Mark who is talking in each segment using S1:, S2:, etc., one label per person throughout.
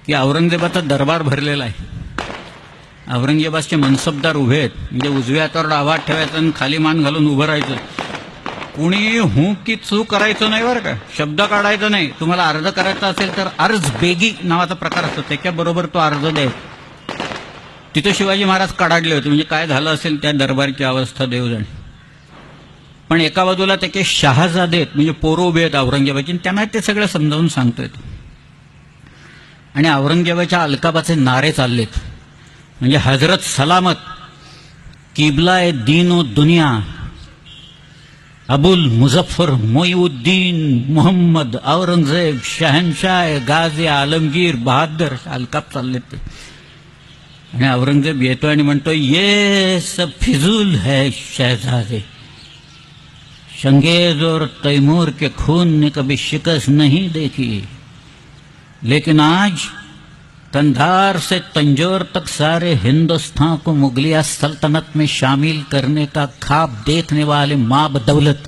S1: की औरंगजेबाचा दरबार भरलेला आहे. औरंगजेबाचे मनसबदार उभे आहेत, म्हणजे उजव्या हातावर डावा हात ठेवायचा आणि खाली मान घालून उभं राहायचं. कुणी हू की चू करायचं नाही बरं का, शब्द काढायचा नाही. तुम्हाला अर्ज करायचा असेल तर अर्ज बेगी नावाचा प्रकार असतो, त्याच्याबरोबर तो अर्ज द्यायचा. तिथं शिवाजी महाराज कडाडले होते, म्हणजे काय झालं असेल त्या दरबारची अवस्था देव जाणे. पण एका बाजूला त्याचे शहाजादे आहेत, म्हणजे पोरं उभे आहेत औरंगजेबाची, त्यांना ते सगळं समजावून सांगतोय. आणि औरंगजेबाच्या अलकाबाचे नारे चाललेत, म्हणजे हजरत सलामत, किबला ए दीन व दुनिया, अबुल मुजफ्फर मोईउद्दीन मोहम्मद औरंगजेब शहनशाह गाजी आलमगीर बहादर, अलकाब चाललेत ते. आणि औरंगजेब येतो आणि म्हणतो, ये सब फिजूल है शहजादे, चंगेज और तैमूर के खून ने कभी शिकस्त नहीं देखी, लेकिन आज कंधार से तंजौर तक सारे हिंदुस्तान को मुगलिया सल्तनत में शामिल करने का ख्वाब देखने वाले माँ बदौलत,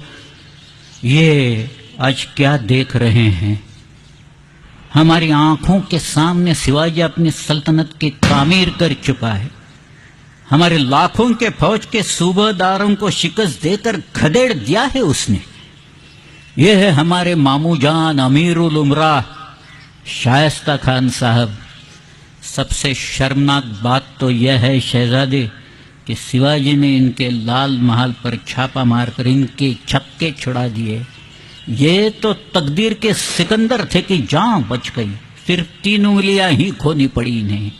S1: ये आज क्या देख रहे हैं? हमारी आंखों के सामने शिवाजी अपनी सल्तनत की तामीर कर चुका है. हमारे लाखों के फौज के सूबेदारों को शिकस्त देकर खदेड़ दिया है उसने. ये है हमारे मामू जान अमीरुल उमरा शायस्ता खान साहब. सबसे शर्मनाक बात तो यह है शहजादे कि शिवाजी ने इनके लाल महल पर छापा मारकर इनके छक्के छुड़ा दिए. ये तो तकदीर के सिकंदर थे कि जान बच गई, सिर्फ 3 उंगलियां ही खोनी पड़ी इन्हें.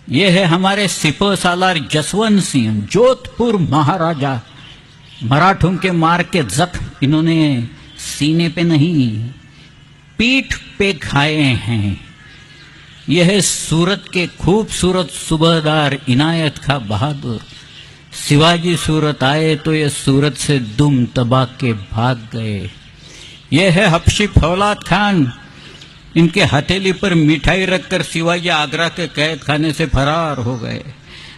S1: ये है हमारे सिपह सालार जसवंत सिंह, जोधपुर महाराजा. मराठों के मार के जख्म इन्होंने सीने पे नहीं पीठ पे खाए हैं. यह है सूरत के खूबसूरत सूबेदार इनायत खां बहादुर. शिवाजी सूरत आए तो ये सूरत से दुम दबा के भाग गए. यह है हबशी फौलाद खान, इनके हथेली पर मिठाई रखकर शिवाजी आगरा के कैद खाने से फरार हो गए.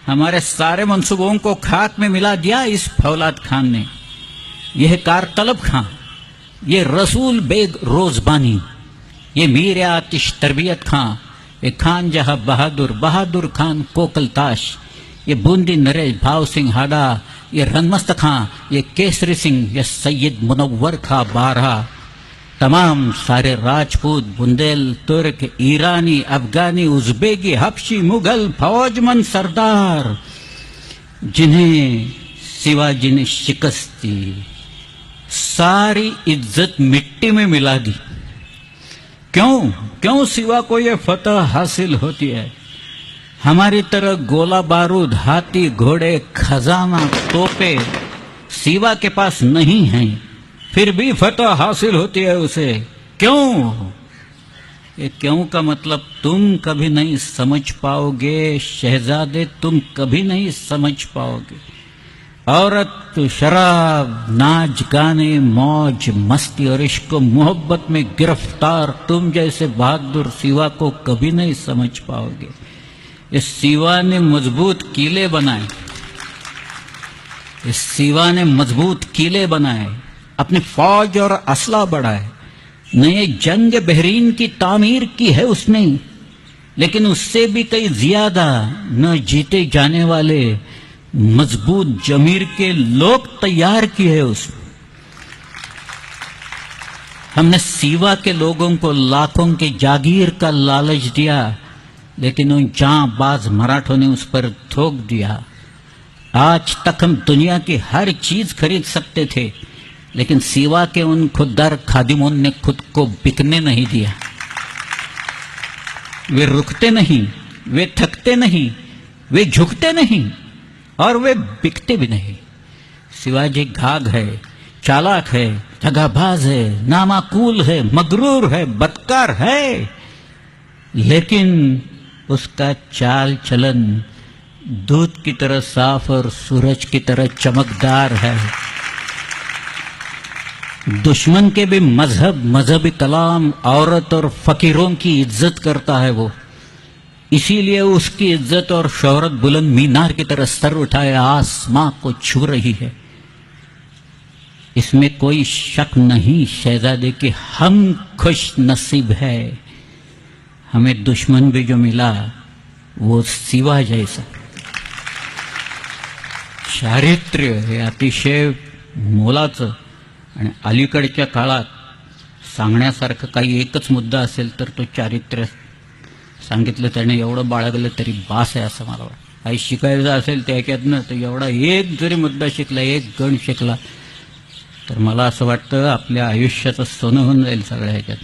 S1: हमारे सारे मंसूबों को खाक में मिला दिया इस फौलाद खान ने. यह कार तलब खां, ये रसूल बेग रोजबानी, ये मीर आतिश तरबियत खां, ये खान जहां बहादुर, बहादुर खान कोकलताश, ये बूंदी नरेश भाव सिंह हाडा, ये रनमस्त खां, ये केसरी सिंह, ये सैयद मुनव्वर खां बारहा. तमाम सारे राजपूत, बुंदेल, तुर्क, ईरानी, अफगानी, उज़्बेकी, हबशी, मुगल फौजमंद सरदार, जिन्हें शिवाजी ने शिकस्त दी, सारी इज्जत मिट्टी में मिला दी. क्यों क्यों सिवा को ये फतह हासिल होती है? हमारी तरह गोला बारूद, हाथी घोड़े, खजाना, तोपे सिवा के पास नहीं हैं, फिर भी फतह हासिल होती है उसे. क्यों? ये क्यों का मतलब तुम कभी नहीं समझ पाओगे शहजादे, तुम कभी नहीं समझ पाओगे. औरत, शराब, नाच गाने, मौज मस्ती और इश्क मोहब्बत में गिरफ्तार तुम जैसे बहादुर सिवा को कभी नहीं समझ पाओगे. इस सिवा ने मजबूत किले बनाए, इस सिवा ने मजबूत किले बनाए, अपनी फौज और असला बढ़ाए, नए जंग बहरीन की तामीर की है उसने. लेकिन उससे भी कई ज्यादा न जीते जाने वाले मजबूत जमीर के लोग तैयार किए है उसने. हमने सिवा के लोगों को लाखों के जागीर का लालच दिया, लेकिन उन जांबाज मराठों ने उस पर थोक दिया. आज तक हम दुनिया की हर चीज खरीद सकते थे, लेकिन सिवा के उन खुददार खादिमों ने खुद को बिकने नहीं दिया. वे रुकते नहीं, वे थकते नहीं, वे झुकते नहीं और वे बिकते भी नहीं. शिवाजी घाघ है, चालाक है, दगाबाज है, नामाकूल है, मगरूर है, बदकार है, लेकिन उसका चाल चलन दूध की तरह साफ और सूरज की तरह चमकदार है. दुश्मन के भी मजहबी कलाम, औरत और फकीरों की इज्जत करता है वो. इसीलिए उसकी इज्जत और शोहरत बुलंद मीनार की तरह सर उठाए आसमां को छू रही है. इसमें कोई शक नहीं शहजादे कि हम खुश नसीब है, हमें दुश्मन भी जो मिला वो सिवा जैसा. चारित्र्य हे अतिशय मोलाचं आणि अलीकडच्या काळात सांगण्यासारखं काही एकच मुद्दा असेल तर तो चारित्र्य सांगितलं त्याने एवढं बाळगलं तरी बास आहे असं मला वाटतं. काही शिकायचं असेल त्याच्यातनं तर एवढा एक जरी मुद्दा शिकला, एक गण शिकला तर मला असं वाटतं आपल्या आयुष्याचं सोनं होऊन जाईल सगळ्या ह्याच्यात.